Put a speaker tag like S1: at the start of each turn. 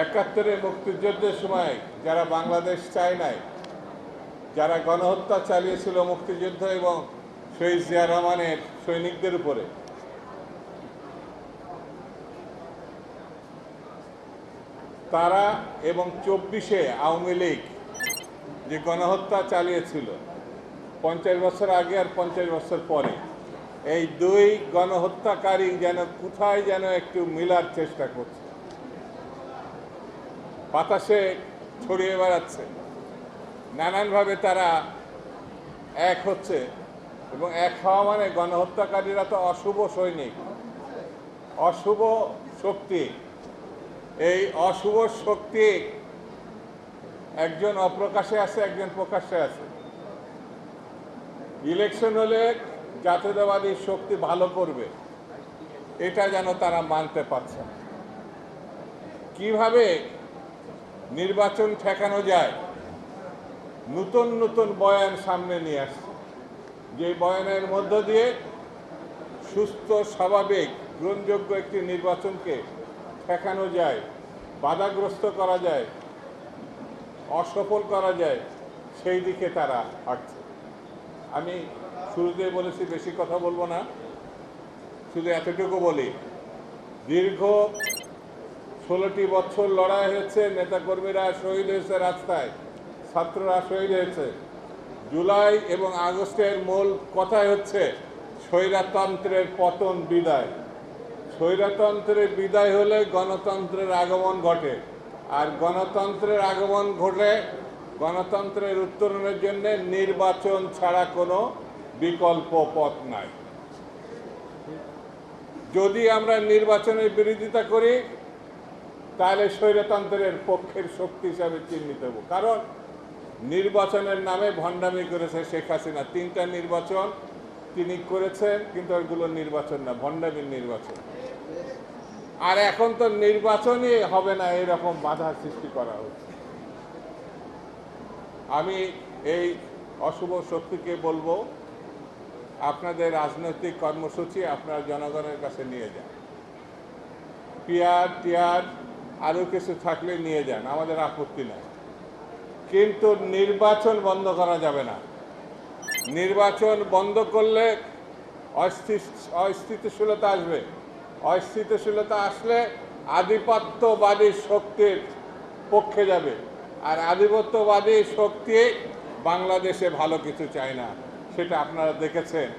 S1: একাত্তরে মুক্তিযুদ্ধের সময় যারা বাংলাদেশ চায় নাই, যারা গণহত্যা চালিয়েছিল মুক্তিযুদ্ধ এবং শহীদ জিয়া রহমানের সৈনিকদের উপরে, তারা এবং 24-এ আওয়ামী লীগ যে গণহত্যা চালিয়েছিল 50 বছর আগে আর 50 বছর পরে, এই দুই গণহত্যাকারী যেন কোথায় যেন একটু মিলার চেষ্টা করছে, বাতাসে ছড়িয়ে বেড়াচ্ছে, নানানভাবে তারা এক হচ্ছে। এবং এক হওয়া মানে গণহত্যাকারীরা তো অশুভ সৈনিক, অশুভ শক্তি। এই অশুভ শক্তি একজন অপ্রকাশে আছে, একজন প্রকাশ্যে আছে। ইলেকশন হলে জাতীয়তাবাদী শক্তি ভালো করবে, এটা যেন তারা মানতে পারছে না। কিভাবে নির্বাচন ঠেকানো যায়, নতুন নতুন বয়ান সামনে নিয়ে আসছে, যে বয়ানের মধ্য দিয়ে সুস্থ, স্বাভাবিক, গ্রহণযোগ্য একটি নির্বাচনকে ঠেকানো যায়, বাধাগ্রস্ত করা যায়, অসফল করা যায়, সেই দিকে তারা হাঁটছে। আমি শুরুতে বলেছি বেশি কথা বলবো না, শুধু এতটুকু বলি, দীর্ঘ 16টি বছর লড়াই হয়েছে, নেতাকর্মীরা শহীদ হয়েছে, রাস্তায় ছাত্ররা শহীদ হয়েছে। জুলাই এবং আগস্টের মূল কথাই হচ্ছে স্বৈরতন্ত্রের পতন, বিদায়। স্বৈরতন্ত্রের বিদায় হলে গণতন্ত্রের আগমন ঘটে, আর গণতন্ত্রের আগমন ঘটে গণতন্ত্রের উত্তরণের জন্য নির্বাচন ছাড়া কোনো বিকল্প পথ নাই। যদি আমরা নির্বাচনের বিরোধিতা করি, তাহলে স্বৈরতন্ত্রের পক্ষের শক্তি হিসাবে চিহ্নিত হব। কারণ নির্বাচনের নামে ভণ্ডামি করেছে শেখ হাসিনা। 3টা নির্বাচন তিনি করেছেন, কিন্তু ওইগুলো নির্বাচন না, ভণ্ডামির নির্বাচন। আর এখন তো নির্বাচনই হবে না, এরকম বাধা সৃষ্টি করা হচ্ছে। আমি এই অশুভ শক্তিকে বলবো, আপনাদের রাজনৈতিক কর্মসূচি আপনারা জনগণের কাছে নিয়ে যান। পিয়ার টিয়ার আরও কিছু থাকলে নিয়ে যান, আমাদের আপত্তি নাই। কিন্তু নির্বাচন বন্ধ করা যাবে না। নির্বাচন বন্ধ করলে অস্থিতিশীলতা আসবে। অস্থিতিশীলতা আসলে আধিপত্যবাদী শক্তির পক্ষে যাবে, আর আধিপত্যবাদী শক্তি বাংলাদেশে ভালো কিছু চায় না, সেটা আপনারা দেখেছেন।